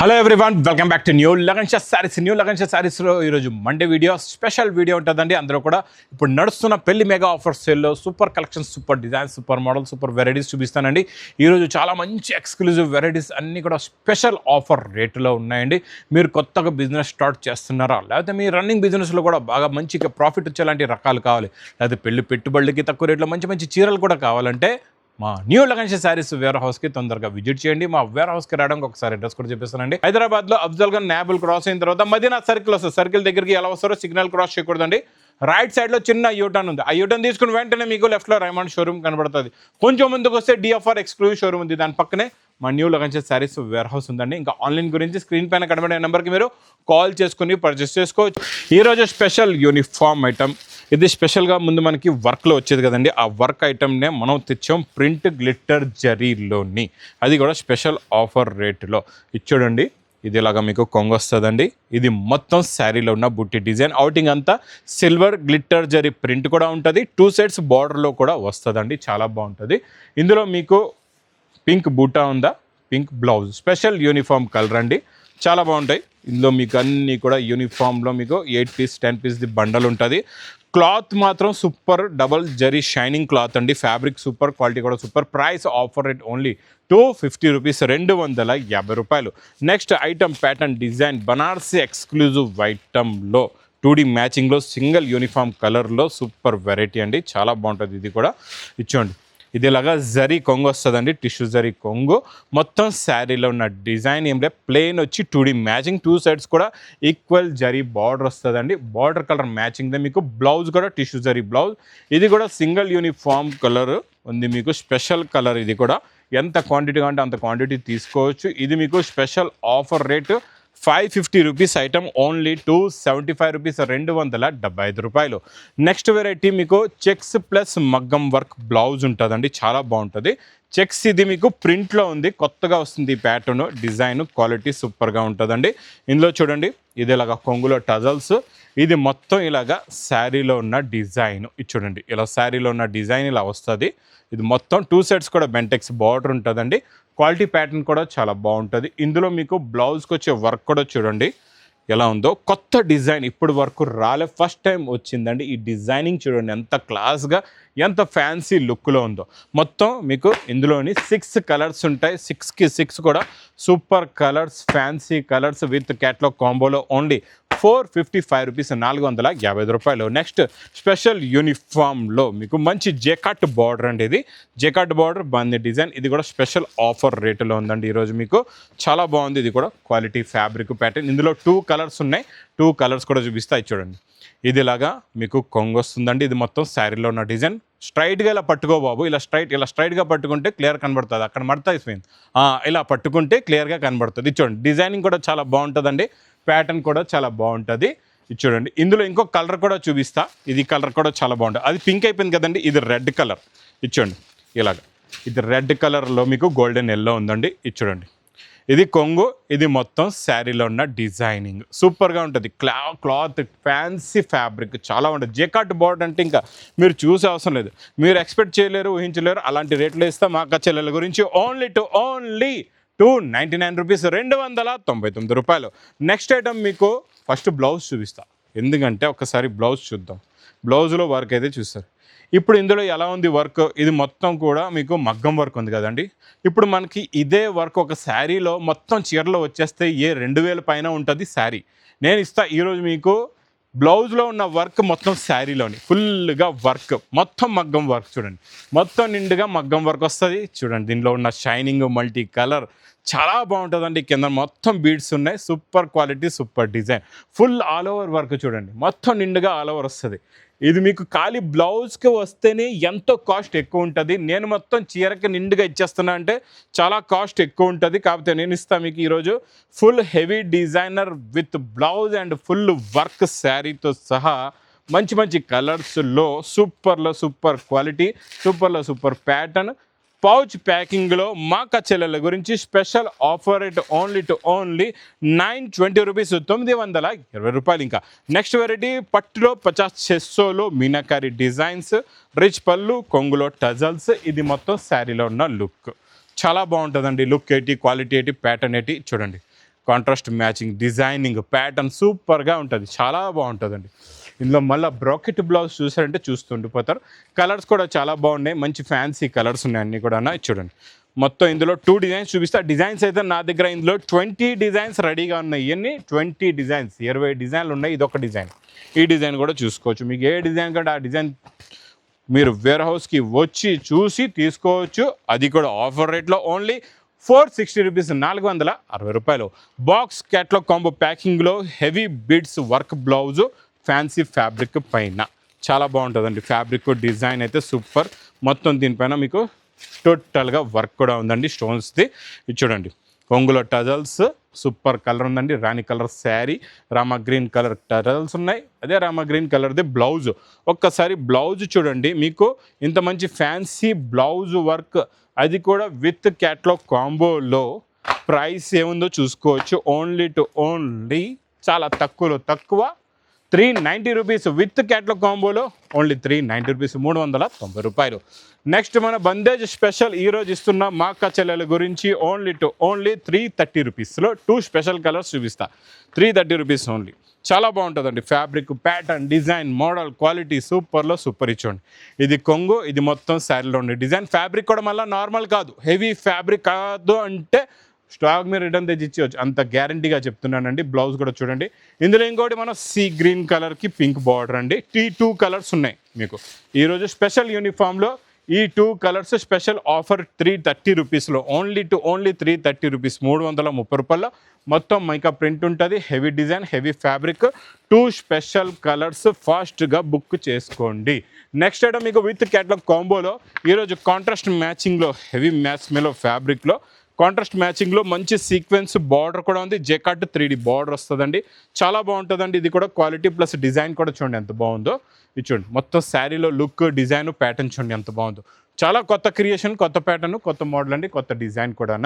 Hello everyone, welcome back to new Lagan Shah sarees. New Lagan Sha సారీస్లో ఈరోజు Monday video, special video ఉంటుందండి. అందరూ కూడా ఇప్పుడు నడుస్తున్న పెళ్లి మెగా ఆఫర్ సేల్లో super collections, super designs, super model, super varieties చూపిస్తానండి. ఈరోజు చాలా మంచి ఎక్స్క్లూజివ్ వెరైటీస్ అన్నీ కూడా స్పెషల్ ఆఫర్ రేటులో ఉన్నాయండి. మీరు కొత్తగా బిజినెస్ స్టార్ట్ చేస్తున్నారా, లేకపోతే మీ రన్నింగ్ బిజినెస్లో కూడా బాగా మంచిగా ప్రాఫిట్ వచ్చేలాంటి రకాలు కావాలి, లేకపోతే పెళ్లి పెట్టుబడులకి తక్కువ రేట్లో మంచి మంచి చీరలు కూడా కావాలంటే మా న్యూ లగన్ షా సారీస్ వేర్ హౌస్కి తొందరగా విజిట్ చేయండి. మా వేర్ హౌస్కి రావడానికి ఒకసారి అడ్రస్ కూడా చెప్పేస్తానండి. హైదరాబాద్లో అఫ్జల్గా నాబుల్ క్రాస్ అయిన తర్వాత మదీనా సర్కిల్ వస్తుంది. సర్కిల్ దగ్గరికి ఎలా వస్తారో సిగ్నల్ క్రాస్ చేయకూడదండి. రైట్ సైడ్లో చిన్న యూటర్న్ ఉంది. ఆ యూటర్న్ తీసుకుని వెంటనే మీకు లెఫ్ట్లో రైమండ్ షోరూమ్ కనబడుతుంది. కొంచెం ముందుకు వస్తే డిఎఫ్ఆర్ ఎక్స్క్లూజివ్ షోరూమ్ ఉంది. దాని పక్కనే మా new Lagan Shah sarees warehouse ఉందండి. ఇంకా ఆన్లైన్ గురించి స్క్రీన్ పైన కనబడే నెంబర్కి మీరు కాల్ చేసుకుని పర్చేస్ చేసుకోవచ్చు. ఈరోజు స్పెషల్ యూనిఫామ్ ఐటమ్. ఇది స్పెషల్గా ముందు మనకి వర్క్లో వచ్చేది కదండి, ఆ వర్క్ ఐటమ్నే మనం తెచ్చాం ప్రింట్ గ్లిట్టర్ జరీలోని. అది కూడా స్పెషల్ ఆఫర్ రేటులో. ఇది చూడండి, ఇది ఇలాగా మీకు కొంగు వస్తుందండి. ఇది మొత్తం శారీలో ఉన్న బుట్టి డిజైన్. అవుటింగ్ అంతా సిల్వర్ గ్లిట్టర్ జరీ ప్రింట్ కూడా ఉంటుంది. 2 సైడ్స్ బార్డర్లో కూడా వస్తుందండి. చాలా బాగుంటుంది. ఇందులో మీకు పింక్ బూటా ఉందా, pink blouse, special uniform colour అండి. చాలా బాగుంటాయి. ఇందులో మీకు అన్నీ కూడా యూనిఫామ్లో మీకు 8 పీస్ 10 పీస్ది బండల్ ఉంటుంది. క్లాత్ మాత్రం super double zari shining cloth అండి. ఫ్యాబ్రిక్ సూపర్, క్వాలిటీ కూడా super. Price offer rate only 250 rupees, 250 రూపాయలు. Next item pattern design Banarasi exclusive ఐటమ్లో 2D మ్యాచింగ్లో సింగిల్ యూనిఫామ్ కలర్లో సూపర్ వెరైటీ అండి. చాలా బాగుంటుంది. ఇది కూడా ఇచ్చోండి, ఇది ఇలాగా జరీ కొంగు వస్తుందండి, టిష్యూ జరీ కొంగు. మొత్తం శారీలో ఉన్న డిజైన్ ఏం లేదు, ప్లెయిన్ వచ్చి 2D మ్యాచింగ్. 2 సైడ్స్ కూడా ఈక్వల్ జరీ బార్డర్ వస్తుందండి. బార్డర్ కలర్ మ్యాచింగ్దే మీకు బ్లౌజ్ కూడా టిష్యూ జరీ బ్లౌజ్. ఇది కూడా సింగిల్ యూనిఫామ్ కలర్ ఉంది మీకు, స్పెషల్ కలర్. ఇది కూడా ఎంత క్వాంటిటీ కావాలంటే అంత క్వాంటిటీ తీసుకోవచ్చు. ఇది మీకు special offer rate 550 rupees item, only 275 rupees, 275 రూపాయలు. నెక్స్ట్ వెరైటీ మీకు చెక్స్ ప్లస్ మగ్గం వర్క్ బ్లౌజ్ ఉంటుందండి. చాలా బాగుంటుంది. చెక్స్ ఇది మీకు ప్రింట్లో ఉంది, కొత్తగా వస్తుంది ఈ ప్యాటర్న్. డిజైన్ క్వాలిటీ సూపర్గా ఉంటుందండి. ఇందులో చూడండి, ఇది ఇలాగా కొంగులో టజల్స్. ఇది మొత్తం ఇలాగా శారీలో ఉన్న డిజైన్. ఇది చూడండి, ఇలా శారీలో ఉన్న డిజైన్ ఇలా వస్తుంది. ఇది మొత్తం 2 సైడ్స్ కూడా బెంటెక్స్ బార్డర్ ఉంటుందండి. క్వాలిటీ ప్యాటర్న్ కూడా చాలా బాగుంటుంది. ఇందులో మీకు బ్లౌజ్కి వచ్చే వర్క్ కూడా చూడండి ఎలా ఉందో. కొత్త డిజైన్, ఇప్పుడు వరకు రాలే, ఫస్ట్ టైం వచ్చిందండి. ఈ డిజైనింగ్ చూడండి ఎంత క్లాస్గా, ఎంత ఫ్యాన్సీ లుక్లో ఉందో. మొత్తం మీకు ఇందులోని 6 కలర్స్ ఉంటాయి. 6కి 6 కూడా super colours, fancy colours with catalogue కాంబోలో ఓన్లీ 455 రూపీస్, 450 రూపాయలు. నెక్స్ట్ స్పెషల్ యూనిఫామ్లో మీకు మంచి జేకాట్ బార్డర్ అండి. ఇది జేకాట్ బార్డర్ బాగుంది డిజైన్. ఇది కూడా స్పెషల్ ఆఫర్ రేటులో ఉందండి ఈరోజు మీకు. చాలా బాగుంది. ఇది కూడా క్వాలిటీ ఫ్యాబ్రిక్ ప్యాటర్న్. ఇందులో 2 కలర్స్ ఉన్నాయి. 2 కలర్స్ కూడా చూపిస్తాయి చూడండి. ఇది ఇలాగా మీకు కొంగు వస్తుందండి. ఇది మొత్తం శారీలో ఉన్న డిజైన్. స్ట్రైట్గా ఇలా పట్టుకో బాబు, ఇలా స్ట్రైట్గా పట్టుకుంటే క్లియర్ కనబడుతుంది. అక్కడ మడత అయిపోయింది, ఇలా పట్టుకుంటే క్లియర్గా కనబడుతుంది. ఇది చూడండి, డిజైనింగ్ కూడా చాలా బాగుంటుందండి. ప్యాటర్న్ కూడా చాలా బాగుంటుంది. ఇది చూడండి, ఇందులో ఇంకో కలర్ కూడా చూపిస్తా. ఇది కలర్ కూడా చాలా బాగుంటుంది. అది పింక్ అయిపోయింది కదండి, ఇది రెడ్ కలర్. ఇది చూడండి ఇలాగ, ఇది రెడ్ కలర్లో మీకు గోల్డెన్ ఎల్లో ఉందండి. ఇది చూడండి, ఇది కొంగు. ఇది మొత్తం శారీలో ఉన్న డిజైనింగ్ సూపర్గా ఉంటుంది. క్లాత్ ఫ్యాన్సీ ఫ్యాబ్రిక్ చాలా ఉంటుంది. జేకాట్ బార్డర్ అంటే ఇంకా మీరు చూసే అవసరం లేదు, మీరు ఎక్స్పెక్ట్ చేయలేరు, ఊహించలేరు. అలాంటి రేట్లు ఇస్తాం మా అక్క చెల్లెల గురించి. ఓన్లీ 299 రూపీస్, 299 రూపాయలు. నెక్స్ట్ ఐటమ్ మీకు ఫస్ట్ బ్లౌజ్ చూపిస్తా, ఎందుకంటే ఒకసారి బ్లౌజ్ చూద్దాం. బ్లౌజ్లో వర్క్ అయితే చూస్తారు. ఇప్పుడు ఇందులో ఎలా ఉంది వర్క్, ఇది మొత్తం కూడా మీకు మగ్గం వర్క్ ఉంది కదండి. ఇప్పుడు మనకి ఇదే వర్క్ ఒక శారీలో మొత్తం చీరలో వచ్చేస్తే 2000 పైన ఉంటుంది శారీ. నేను ఇస్తా ఈరోజు మీకు బ్లౌజ్లో ఉన్న వర్క్ మొత్తం శారీలోని ఫుల్గా వర్క్, మొత్తం మగ్గం వర్క్. చూడండి, మొత్తం నిండుగా మగ్గం వర్క్ వస్తుంది. చూడండి, దీనిలో ఉన్న షైనింగ్ మల్టీ కలర్ చాలా బాగుంటుందండి. కింద మొత్తం బీడ్స్ ఉన్నాయి. Super quality, super design, full all over work. చూడండి, మొత్తం నిండుగా ఆల్ ఓవర్ వస్తుంది. ఇది మీకు ఖాళీ బ్లౌజ్కి వస్తేనే ఎంతో కాస్ట్ ఎక్కువ ఉంటుంది. నేను మొత్తం చీరకి నిండుగా ఇచ్చేస్తున్నా అంటే చాలా కాస్ట్ ఎక్కువ ఉంటుంది. కాకపోతే నేను ఇస్తాను మీకు ఈరోజు full heavy designer with blouse and full work శారీతో సహా మంచి మంచి కలర్స్లో super quality, super pattern, pouch ప్యాకింగ్లో మా చెల్లెల గురించి special offer rate only 920 rupees, 920 రూపాయలు. ఇంకా నెక్స్ట్ వెరైటీ పట్టులో 50 చెస్సోలో మీనాకారి డిజైన్స్, రిచ్ పళ్ళు, కొంగులో టజల్స్. ఇది మొత్తం శారీలో ఉన్న లుక్ చాలా బాగుంటుందండి. లుక్ ఏంటి, క్వాలిటీ ఏంటి, ప్యాటర్న్ ఏంటి చూడండి. కాంట్రాస్ట్ మ్యాచింగ్ డిజైనింగ్ ప్యాటర్న్ సూపర్గా ఉంటుంది, చాలా బాగుంటుందండి. ఇందులో మళ్ళీ బ్రాకెట్ బ్లౌజ్ చూసారంటే చూస్తుండిపోతారు. కలర్స్ కూడా చాలా బాగున్నాయి, మంచి ఫ్యాన్సీ కలర్స్ ఉన్నాయి అన్నీ కూడా. చూడండి మొత్తం ఇందులో 2 డిజైన్స్ చూపిస్తా. డిజైన్స్ అయితే నా దగ్గర ఇందులో 20 డిజైన్స్ రెడీగా ఉన్నాయి. ఇవన్నీ 20 డిజైన్స్, 20 డిజైన్లు ఉన్నాయి. ఇదొక డిజైన్, ఈ డిజైన్ కూడా చూసుకోవచ్చు. మీకు ఏ డిజైన్ కంటే ఆ డిజైన్ మీరు వేర్ హౌస్కి వచ్చి చూసి తీసుకోవచ్చు. అది కూడా ఆఫర్ రేట్లో ఓన్లీ 460 రూపీస్, 460 రూపాయలు. బాక్స్ క్యాట్లాగ్ కాంబో ప్యాకింగ్లో heavy beads work blouse fancy fabric పైన చాలా బాగుంటుందండి. ఫ్యాబ్రిక్ డిజైన్ అయితే సూపర్. మొత్తం దీనిపైన మీకు టోటల్గా వర్క్ కూడా ఉందండి స్టోన్స్ది. ఇది చూడండి కొంగులో టజల్స్ సూపర్ కలర్ ఉందండి. రాణి కలర్ శారీ, రామా గ్రీన్ కలర్ టజల్స్ ఉన్నాయి. అదే రామా గ్రీన్ కలర్ది బ్లౌజ్. ఒక్కసారి బ్లౌజ్ చూడండి, మీకు ఇంత మంచి ఫ్యాన్సీ బ్లౌజ్ వర్క్, అది కూడా విత్ క్యాట్లాగ్ కాంబోలో. ప్రైస్ ఏముందో చూసుకోవచ్చు. ఓన్లీ చాలా తక్కువ 390 రూపీస్ విత్ క్యాట్లాగ్ కాంబోలో. ఓన్లీ 390 రూపీస్, 390 రూపాయలు. నెక్స్ట్ మన బందేజ్ స్పెషల్ ఈరోజు ఇస్తున్న మా అక్క చెల్లెల గురించి ఓన్లీ 330 రూపీస్లో 2 స్పెషల్ కలర్స్ చూపిస్తా. 330 రూపీస్ ఓన్లీ. చాలా బాగుంటుందండి. Fabric pattern design model quality సూపర్లో సూపర్. ఇచ్చోండి ఇది కొంగు, ఇది మొత్తం శారీలో ఉండే డిజైన్. ఫ్యాబ్రిక్ కూడా మళ్ళీ నార్మల్ కాదు, హెవీ ఫ్యాబ్రిక్ కాదు అంటే స్టాక్ మీరు రిటర్న్ తెచ్చి ఇచ్చేవచ్చు, అంత గ్యారంటీగా చెప్తున్నానండి. బ్లౌజ్ కూడా చూడండి. ఇందులో ఇంకోటి మనం సీ గ్రీన్ కలర్కి పింక్ బార్డర్ అండి. 2 కలర్స్ ఉన్నాయి మీకు ఈరోజు స్పెషల్ యూనిఫామ్లో. ఈ 2 కలర్స్ స్పెషల్ ఆఫర్ 330 రూపీస్లో. ఓన్లీ 330 రూపీస్, 330 రూపాయల్లో. మొత్తం మైకా ప్రింట్ ఉంటుంది, heavy design heavy fabric. 2 special colours ఫాస్ట్గా బుక్ చేసుకోండి. నెక్స్ట్ ఐటమ్ మీకు విత్ క్యాట్లాగ్ కాంబోలో ఈరోజు కాంట్రాస్ట్ మ్యాచింగ్లో హెవీ మ్యాచ్ మేలో ఫ్యాబ్రిక్లో కాంట్రాస్ట్ మ్యాచింగ్లో మంచి సీక్వెన్స్ బార్డర్ కూడా ఉంది. జెకాట్ 3D బార్డర్ వస్తుందండి, చాలా బాగుంటుందండి. ఇది కూడా క్వాలిటీ ప్లస్ డిజైన్ కూడా చూడండి ఎంత బాగుందో. ఇది చూడండి మొత్తం శారీలో లుక్ డిజైన్ ప్యాటర్న్ చూడండి ఎంత బాగుందో. చాలా కొత్త క్రియేషన్, కొత్త ప్యాటర్న్, కొత్త మోడల్ అండి, కొత్త డిజైన్ కూడా.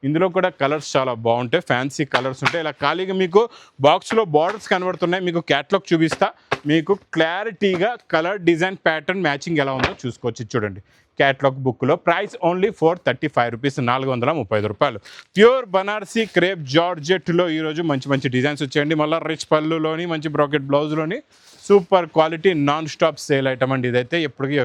ఇందులో కూడా కలర్స్ చాలా బాగుంటాయి, ఫ్యాన్సీ కలర్స్ ఉంటాయి. ఇలా ఖాళీగా మీకు బాక్స్లో బార్డర్స్ కనబడుతున్నాయి. మీకు క్యాట్లాగ్ చూపిస్తా, మీకు క్లారిటీగా కలర్ డిజైన్ ప్యాటర్న్ మ్యాచింగ్ ఎలా ఉందో చూసుకోవచ్చు. చూడండి క్యాట్లాగ్ బుక్లో. ప్రైస్ ఓన్లీ 435 రూపీస్, 435 రూపాయలు. ప్యూర్ బనారసీ క్రేప్ జార్జెట్లో ఈరోజు మంచి డిజైన్స్ వచ్చాయండి. మళ్ళీ రిచ్ పళ్ళులోని మంచి బ్రాకెట్ బ్లౌజ్లోని super quality non stop sale item అండి. ఇదైతే ఎప్పటికీ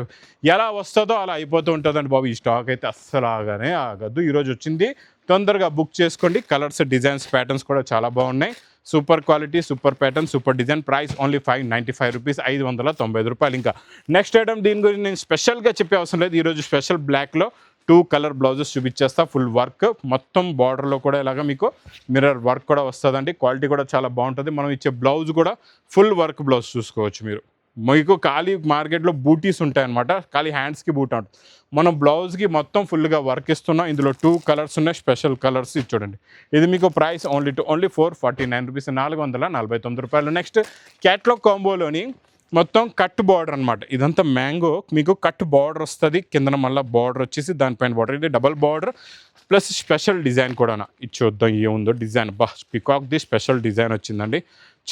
ఎలా వస్తుందో అలా అయిపోతూ ఉంటుందండి బాబు. ఈ స్టాక్ అయితే అస్సలు ఆగదు. ఈరోజు వచ్చింది, తొందరగా బుక్ చేసుకోండి. కలర్స్ డిజైన్స్ ప్యాటర్న్స్ కూడా చాలా బాగున్నాయి. Super quality super pattern super design. Price only 595 rupees, 595 రూపాయలు. ఇంకా నెక్స్ట్ ఐటమ్ దీని గురించి నేను స్పెషల్గా చెప్పే అవసరం లేదు. ఈరోజు స్పెషల్ బ్లాక్లో 2 కలర్ బ్లౌజెస్ చూపించేస్తా. ఫుల్ వర్క్ మొత్తం బార్డర్లో కూడా ఇలాగా మీకు మిర్రర్ వర్క్ కూడా వస్తుందండి. క్వాలిటీ కూడా చాలా బాగుంటుంది. మనం ఇచ్చే బ్లౌజ్ కూడా ఫుల్ వర్క్ బ్లౌజ్ చూసుకోవచ్చు మీరు. మీకు ఖాళీ మార్కెట్లో బూటీస్ ఉంటాయన్నమాట, ఖాళీ హ్యాండ్స్కి బూట్ ఉంటుంది. మనం బ్లౌజ్కి మొత్తం ఫుల్గా వర్క్ ఇస్తున్నాం. ఇందులో 2 కలర్స్ ఉన్నాయి, స్పెషల్ కలర్స్. ఇది చూడండి, ఇది మీకు ప్రైస్ ఓన్లీ 449 రూపీస్, 449 రూపాయలు. నెక్స్ట్ క్యాట్లాగ్ కాంబోలోని మొత్తం కట్ బార్డర్ అనమాట. ఇదంతా మ్యాంగో, మీకు కట్ బార్డర్ వస్తుంది. కిందన మళ్ళీ బార్డర్ వచ్చేసి దానిపైన బార్డర్. ఇది double border plus special design కూడా. ఇది చూద్దాం ఏముందో డిజైన్. పికాక్ది స్పెషల్ డిజైన్ వచ్చిందండి,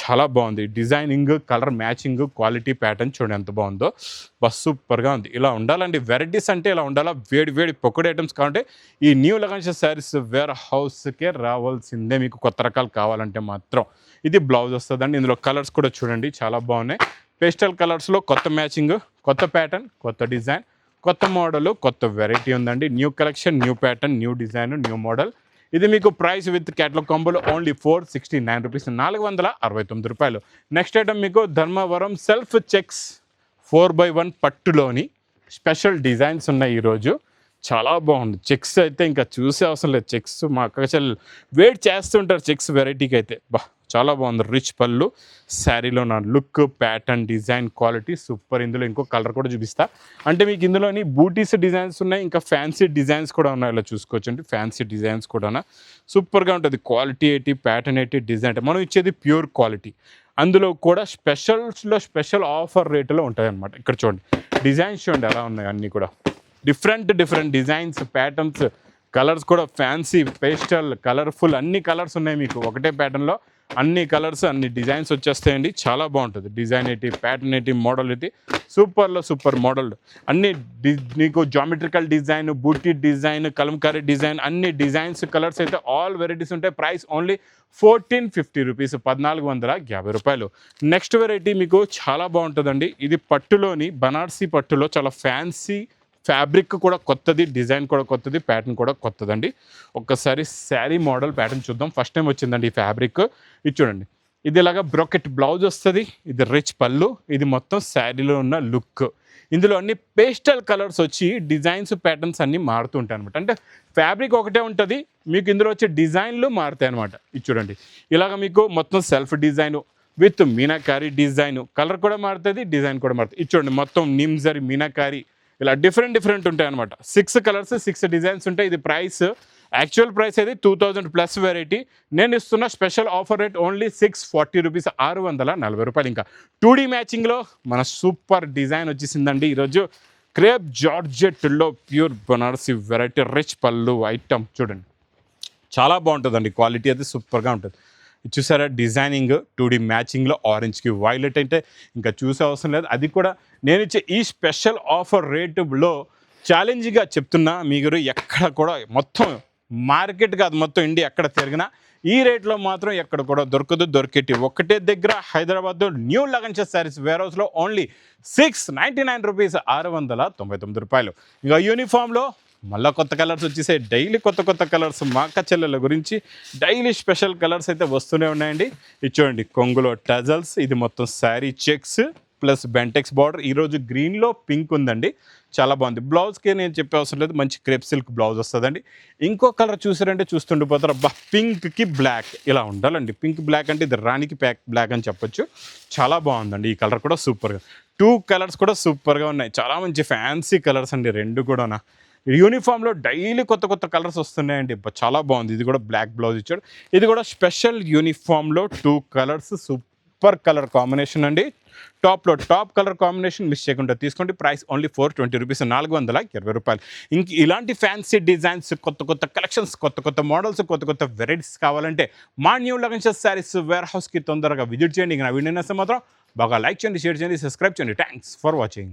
చాలా బాగుంది. Designing colour matching quality pattern చూడండి ఎంత బాగుందో. సూపర్గా ఉంది. ఇలా ఉండాలండి, వెరైటీస్ అంటే ఇలా ఉండాలా. వేడి పొక్కడి ఐటమ్స్ కావాలంటే ఈ న్యూ లగన్స్ శారీస్ వేర్ హౌస్కే రావాల్సిందే మీకు. కొత్త రకాలు కావాలంటే మాత్రం. ఇది బ్లౌజ్ వస్తుందండి. ఇందులో కలర్స్ కూడా చూడండి చాలా బాగున్నాయి. పేస్టల్ కలర్స్లో కొత్త మ్యాచింగ్, కొత్త ప్యాటర్న్, కొత్త డిజైన్, కొత్త మోడల్, కొత్త వెరైటీ ఉందండి. New collection, new pattern, new design, new model. ఇది మీకు ప్రైస్ విత్ క్యాట్లాగ్ కాంబోలో ఓన్లీ 469 రూపీస్, 469 రూపాయలు. నెక్స్ట్ ఐటమ్ మీకు ధర్మవరం సెల్ఫ్ చెక్స్ 4x1 పట్టులోని స్పెషల్ డిజైన్స్ ఉన్నాయి ఈరోజు. చాలా బాగుంది. చెక్స్ అయితే ఇంకా చూసే అవసరం లేదు. చెక్స్ మా అక్క చెల్లెలు వెయిట్ చేస్తుంటారు చెక్స్ వెరైటీకి అయితే. చాలా బాగుంది. రిచ్ పళ్ళు, శారీలో నా look pattern design quality super. ఇందులో ఇంకో కలర్ కూడా చూపిస్తా. అంటే మీకు ఇందులోని బూటీస్ డిజైన్స్ ఉన్నాయి, ఇంకా ఫ్యాన్సీ డిజైన్స్ కూడా ఉన్నాయి. ఇలా చూసుకోవచ్చు అండి, ఫ్యాన్సీ డిజైన్స్ కూడా సూపర్గా ఉంటుంది. క్వాలిటీ ఏంటి, ప్యాటర్న్ ఏంటి, డిజైన్ మనం ఇచ్చేది ప్యూర్ క్వాలిటీ. అందులో కూడా స్పెషల్స్లో స్పెషల్ ఆఫర్ రేటులో ఉంటాయి అన్నమాట. ఇక్కడ చూడండి డిజైన్స్ చూడండి ఎలా ఉన్నాయి. అన్నీ కూడా డిఫరెంట్ డిజైన్స్, ప్యాటర్న్స్, కలర్స్ కూడా ఫ్యాన్సీ, పేస్టల్, కలర్ఫుల్ అన్ని కలర్స్ ఉన్నాయి మీకు ఒకటే ప్యాటర్న్లో. అన్ని కలర్స్ అన్ని డిజైన్స్ వచ్చేస్తాయండి. చాలా బాగుంటుంది. డిజైన్ ఏంటి, ప్యాటర్న్ ఏంటి, మోడల్ ఏంటి, సూపర్లో సూపర్ మోడల్. అన్ని నీకు జామెట్రికల్ డిజైన్, బూటీ డిజైన్, కలంకారీ డిజైన్, అన్ని డిజైన్స్ కలర్స్ అయితే ఆల్ వెరైటీస్ ఉంటాయి. ప్రైస్ ఓన్లీ 1450 రూపీస్, 1450 రూపాయలు. నెక్స్ట్ వెరైటీ మీకు చాలా బాగుంటుందండి. ఇది పట్టులోని బనారసి పట్టులో చాలా ఫ్యాన్సీ ఫ్యాబ్రిక్ కూడా కొత్తది, డిజైన్ కూడా కొత్తది, ప్యాటర్న్ కూడా కొత్తదండి. ఒక్కసారి శారీ మోడల్ ప్యాటర్న్ చూద్దాం. ఫస్ట్ టైం వచ్చిందండి ఈ ఫ్యాబ్రిక్. ఇది చూడండి, ఇది ఇలాగా బ్రోకెట్ బ్లౌజ్ వస్తుంది, ఇది రిచ్ పళ్ళు, ఇది మొత్తం శారీలో ఉన్న లుక్. ఇందులో అన్ని పేస్టల్ కలర్స్ వచ్చి డిజైన్స్ ప్యాటర్న్స్ అన్నీ మారుతూ ఉంటాయి అనమాట. అంటే ఫ్యాబ్రిక్ ఒకటే ఉంటుంది, మీకు ఇందులో వచ్చే డిజైన్లు మారుతాయి అనమాట. ఇది చూడండి, ఇలాగ మీకు మొత్తం self design with meenakari design, colour కూడా మారుతుంది, డిజైన్ కూడా మారుతుంది. ఇది చూడండి, మొత్తం నిమ్జరీ మీనాకారి ఇలా డిఫరెంట్ ఉంటాయి అనమాట. 6 కలర్స్ 6 డిజైన్స్ ఉంటాయి. ఇది ప్రైస్, యాక్చువల్ ప్రైస్ అయితే 2000 ప్లస్ వెరైటీ. నేను ఇస్తున్న special offer rate only 640 rupees, 640 రూపాయలు. ఇంకా 2D మ్యాచింగ్లో మన సూపర్ డిజైన్ వచ్చేసిందండి ఈరోజు. క్రేప్ జార్జెట్లో ప్యూర్ బనారసి వెరైటీ, రిచ్ పళ్ళు ఐటమ్ చూడండి, చాలా బాగుంటుందండి. క్వాలిటీ అయితే సూపర్గా ఉంటుంది. చూసారా డిజైనింగ్ 2D మ్యాచింగ్లో ఆరెంజ్కి వైలెట్ అంటే ఇంకా చూసే అవసరం లేదు. అది కూడా నేను ఇచ్చే ఈ స్పెషల్ ఆఫర్ రేటులో ఛాలెంజ్గా చెప్తున్నా, మీరు ఎక్కడ కూడా మొత్తం మార్కెట్ కాదు, మొత్తం ఇండియా ఎక్కడ తిరిగినా ఈ రేట్లో మాత్రం ఎక్కడ కూడా దొరకదు. దొరికేటి ఒక్కటే దగ్గర, హైదరాబాద్లో న్యూ లగన్ శారీస్ వేర్ హౌస్లో ఓన్లీ 699 రూపీస్, 699 రూపాయలు. ఇంకా యూనిఫామ్లో మళ్ళీ కొత్త కలర్స్ వచ్చేసాయి. డైలీ కొత్త కలర్స్, మా అక్క చెల్లెల గురించి డైలీ స్పెషల్ కలర్స్ అయితే వస్తూనే ఉన్నాయండి. ఇది చూడండి, కొంగులో టజల్స్, ఇది మొత్తం sari checks plus Bentex border. ఈరోజు గ్రీన్లో పింక్ ఉందండి, చాలా బాగుంది. బ్లౌజ్కి నేను చెప్పే అవసరం లేదు, మంచి క్రేప్ సిల్క్ బ్లౌజ్ వస్తుందండి. ఇంకో కలర్ చూసారంటే చూస్తుండిపోతారు, అబ్బా పింక్కి బ్లాక్ ఇలా ఉండాలండి. పింక్ బ్లాక్ అంటే ఇది రాణికి బ్లాక్ అని చెప్పొచ్చు. చాలా బాగుందండి ఈ కలర్ కూడా సూపర్గా. 2 కలర్స్ కూడా సూపర్గా ఉన్నాయి, చాలా మంచి ఫ్యాన్సీ కలర్స్ అండి రెండు కూడా. యూనిఫామ్లో డైలీ కొత్త కలర్స్ వస్తున్నాయండి, చాలా బాగుంది. ఇది కూడా బ్లాక్ బ్లౌజ్ ఇచ్చాడు. ఇది కూడా స్పెషల్ యూనిఫామ్లో 2 కలర్స్ సూపర్ కలర్ కాంబినేషన్ అండి. టాప్ కలర్ కాంబినేషన్ మిస్ చేయకుండా తీసుకోండి. ప్రైస్ ఓన్లీ 420 రూపీస్, 420 రూపాయలు. ఇంక ఇలాంటి ఫ్యాన్సీ డిజైన్స్, కొత్త కలెక్షన్స్, కొత్త మోడల్స్, కొత్త వెరైటీస్ కావాలంటే మా న్యూ లగన్ శారీస్ వేర్ హౌస్కి తొందరగా విజిట్ చేయండి. ఇంకా నా వీడియో నచ్చితే మాత్రం బాగా లైక్ చేయండి, షేర్ చేయండి, సబ్స్క్రైబ్ చేయండి. Thanks for watching.